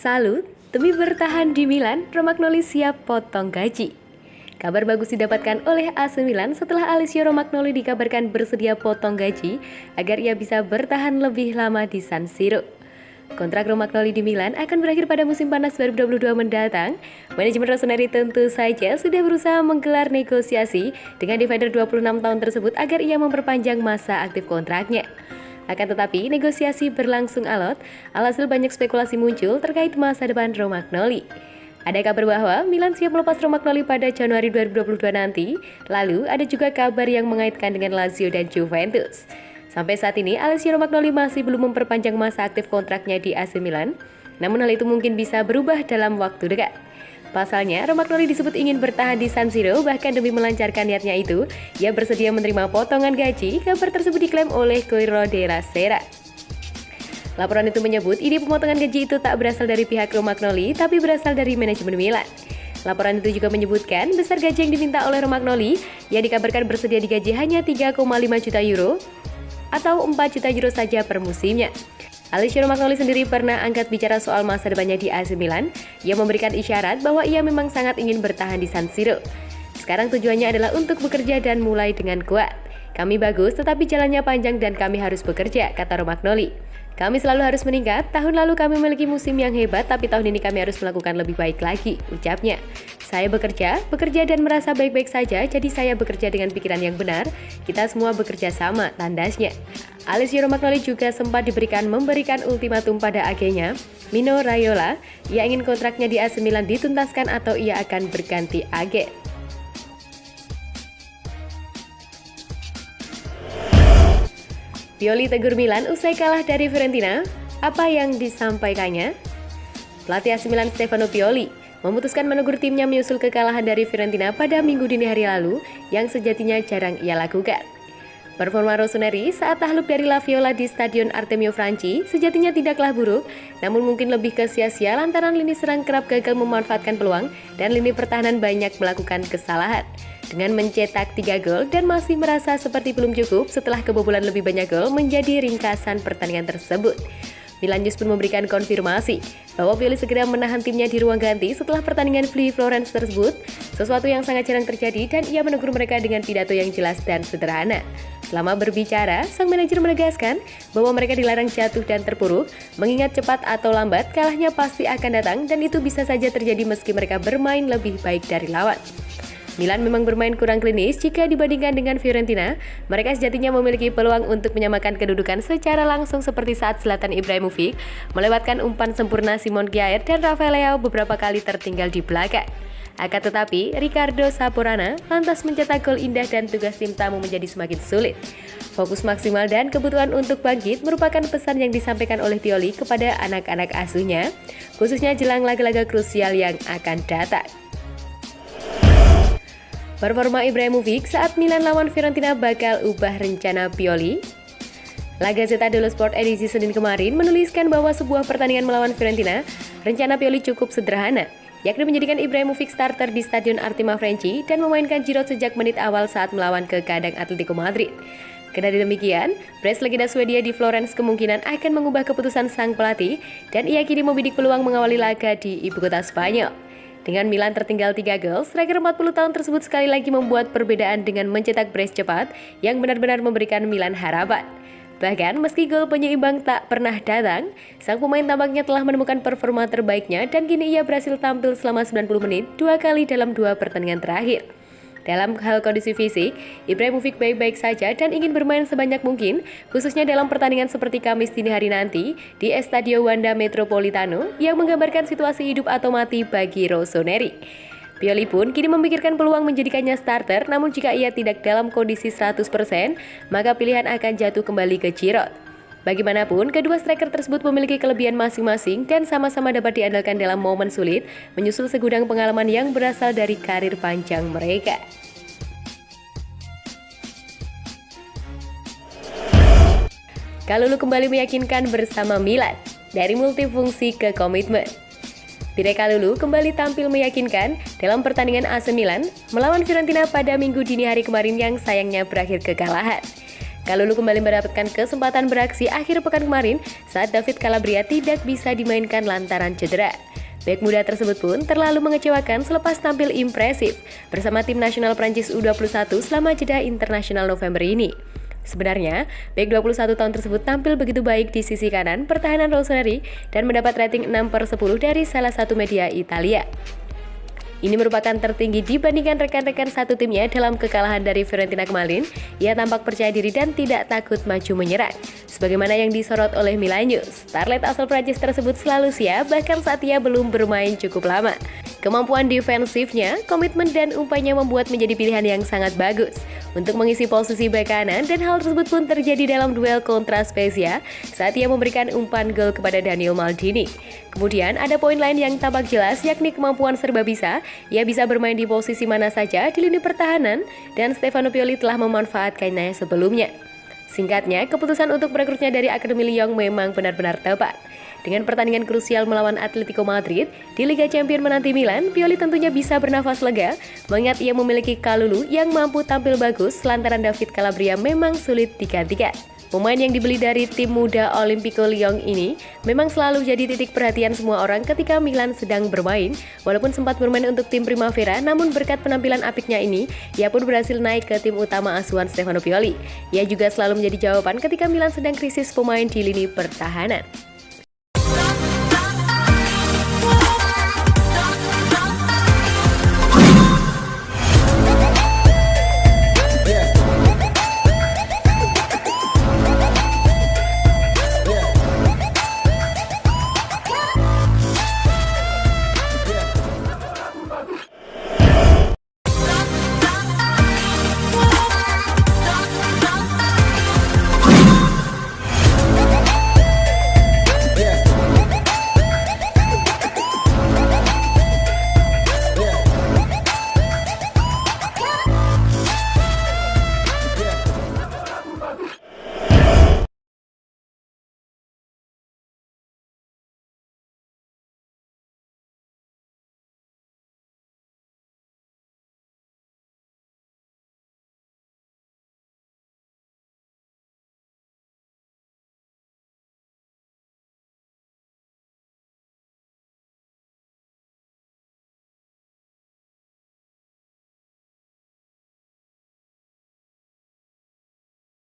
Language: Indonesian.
Salut, demi bertahan di Milan, Romagnoli siap potong gaji. Kabar bagus didapatkan oleh AC Milan setelah Alessio Romagnoli dikabarkan bersedia potong gaji agar ia bisa bertahan lebih lama di San Siro. Kontrak Romagnoli di Milan akan berakhir pada musim panas 2022 mendatang. Manajemen Rossoneri tentu saja sudah berusaha menggelar negosiasi dengan defender 26 tahun tersebut agar ia memperpanjang masa aktif kontraknya. Akan tetapi, negosiasi berlangsung alot, alhasil banyak spekulasi muncul terkait masa depan Romagnoli. Ada kabar bahwa Milan siap melepas Romagnoli pada Januari 2022 nanti, lalu ada juga kabar yang mengaitkan dengan Lazio dan Juventus. Sampai saat ini, Alessio Romagnoli masih belum memperpanjang masa aktif kontraknya di AC Milan, namun hal itu mungkin bisa berubah dalam waktu dekat. Pasalnya, Romagnoli disebut ingin bertahan di San Siro, bahkan demi melancarkan niatnya itu, ia bersedia menerima potongan gaji. Kabar tersebut diklaim oleh Corriere della Sera. Laporan itu menyebut ide pemotongan gaji itu tak berasal dari pihak Romagnoli, tapi berasal dari manajemen Milan. Laporan itu juga menyebutkan besar gaji yang diminta oleh Romagnoli, yang dikabarkan bersedia digaji hanya 3,5 juta euro atau 4 juta euro saja per musimnya. Alessio Romagnoli sendiri pernah angkat bicara soal masa depannya di AC Milan. Ia memberikan isyarat bahwa ia memang sangat ingin bertahan di San Siro. Sekarang tujuannya adalah untuk bekerja dan mulai dengan kuat. Kami bagus, tetapi jalannya panjang dan kami harus bekerja, kata Romagnoli. Kami selalu harus meningkat, tahun lalu kami memiliki musim yang hebat, tapi tahun ini kami harus melakukan lebih baik lagi, ucapnya. Saya bekerja dan merasa baik-baik saja, jadi saya bekerja dengan pikiran yang benar, kita semua bekerja sama, tandasnya. Alessio Romagnoli juga sempat memberikan ultimatum pada agennya, Mino Raiola. Ia ingin kontraknya di AC Milan dituntaskan atau ia akan berganti agen. Pioli tegur Milan usai kalah dari Fiorentina. Apa yang disampaikannya? Pelatih AC Milan Stefano Pioli memutuskan menegur timnya menyusul kekalahan dari Fiorentina pada Minggu dini hari lalu yang sejatinya jarang ia lakukan. Performa Rossoneri saat takluk dari La Viola di Stadion Artemio Franchi sejatinya tidaklah buruk, namun mungkin lebih ke sia-sia lantaran lini serang kerap gagal memanfaatkan peluang dan lini pertahanan banyak melakukan kesalahan. Dengan mencetak 3 gol dan masih merasa seperti belum cukup setelah kebobolan lebih banyak gol menjadi ringkasan pertandingan tersebut. Milan News pun memberikan konfirmasi bahwa Pioli segera menahan timnya di ruang ganti setelah pertandingan Fly Florence tersebut, sesuatu yang sangat jarang terjadi dan ia menegur mereka dengan pidato yang jelas dan sederhana. Selama berbicara, sang manajer menegaskan bahwa mereka dilarang jatuh dan terpuruk, mengingat cepat atau lambat kalahnya pasti akan datang dan itu bisa saja terjadi meski mereka bermain lebih baik dari lawan. Milan memang bermain kurang klinis jika dibandingkan dengan Fiorentina. Mereka sejatinya memiliki peluang untuk menyamakan kedudukan secara langsung seperti saat Zlatan Ibrahimovic melewatkan umpan sempurna Simon Kjaer dan Rafael Leao beberapa kali tertinggal di belakang. Akan tetapi, Riccardo Saporana lantas mencetak gol indah dan tugas tim tamu menjadi semakin sulit. Fokus maksimal dan kebutuhan untuk bangkit merupakan pesan yang disampaikan oleh Pioli kepada anak-anak asuhnya, khususnya jelang laga-laga krusial yang akan datang. Performa Ibrahimovic saat Milan lawan Fiorentina bakal ubah rencana Pioli. La Gazzetta dello Sport edisi Senin kemarin menuliskan bahwa sebuah pertandingan melawan Fiorentina, rencana Pioli cukup sederhana, yakni menjadikan Ibrahimovic starter di Stadion Artemio Franchi dan memainkan Giroud sejak menit awal saat melawan ke kandang Atletico Madrid. Kendati demikian, Brest legenda Swedia di Florence kemungkinan akan mengubah keputusan sang pelatih dan ia kini membidik peluang mengawali laga di ibu kota Spanyol. Dengan Milan tertinggal 3 gol, striker 40 tahun tersebut sekali lagi membuat perbedaan dengan mencetak brace cepat yang benar-benar memberikan Milan harapan. Bahkan meski gol penyeimbang tak pernah datang, sang pemain tampaknya telah menemukan performa terbaiknya dan kini ia berhasil tampil selama 90 menit 2 kali dalam 2 pertandingan terakhir. Dalam hal kondisi fisik, Ibrahimovic baik-baik saja dan ingin bermain sebanyak mungkin, khususnya dalam pertandingan seperti Kamis dini hari nanti di Estadio Wanda Metropolitano yang menggambarkan situasi hidup atau mati bagi Rossoneri. Pioli pun kini memikirkan peluang menjadikannya starter, namun jika ia tidak dalam kondisi 100%, maka pilihan akan jatuh kembali ke Giroud. Bagaimanapun, kedua striker tersebut memiliki kelebihan masing-masing dan sama-sama dapat diandalkan dalam momen sulit, menyusul segudang pengalaman yang berasal dari karir panjang mereka. Kalulu kembali meyakinkan bersama Milan, dari multifungsi ke komitmen. Pire Kalulu kembali tampil meyakinkan dalam pertandingan AC Milan melawan Fiorentina pada Minggu dini hari kemarin yang sayangnya berakhir kekalahan. Kalulu kembali mendapatkan kesempatan beraksi akhir pekan kemarin saat David Calabria tidak bisa dimainkan lantaran cedera. Bek muda tersebut pun terlalu mengecewakan selepas tampil impresif bersama tim nasional Prancis U21 selama jeda internasional November ini. Sebenarnya, bek 21 tahun tersebut tampil begitu baik di sisi kanan pertahanan Rossoneri dan mendapat rating 6/10 dari salah satu media Italia. Ini merupakan tertinggi dibandingkan rekan-rekan satu timnya dalam kekalahan dari Fiorentina kemarin. Ia tampak percaya diri dan tidak takut maju menyerang. Sebagaimana yang disorot oleh Milan News, starlet asal Prancis tersebut selalu siap bahkan saat ia belum bermain cukup lama. Kemampuan defensifnya, komitmen dan umpannya membuat menjadi pilihan yang sangat bagus untuk mengisi posisi bek kanan, dan hal tersebut pun terjadi dalam duel kontra Spezia saat ia memberikan umpan gol kepada Daniel Maldini. Kemudian ada poin lain yang tampak jelas, yakni kemampuan serba bisa. Ia bisa bermain di posisi mana saja di lini pertahanan dan Stefano Pioli telah memanfaatkannya sebelumnya. Singkatnya, keputusan untuk merekrutnya dari Akademi Lyon memang benar-benar tepat. Dengan pertandingan krusial melawan Atletico Madrid di Liga Champions menanti Milan, Pioli tentunya bisa bernafas lega mengingat ia memiliki Kalulu yang mampu tampil bagus lantaran David Calabria memang sulit digantikan. Pemain yang dibeli dari tim muda Olympique Lyon ini memang selalu jadi titik perhatian semua orang ketika Milan sedang bermain. Walaupun sempat bermain untuk tim Primavera, namun berkat penampilan apiknya ini, ia pun berhasil naik ke tim utama asuhan Stefano Pioli. Ia juga selalu menjadi jawaban ketika Milan sedang krisis pemain di lini pertahanan.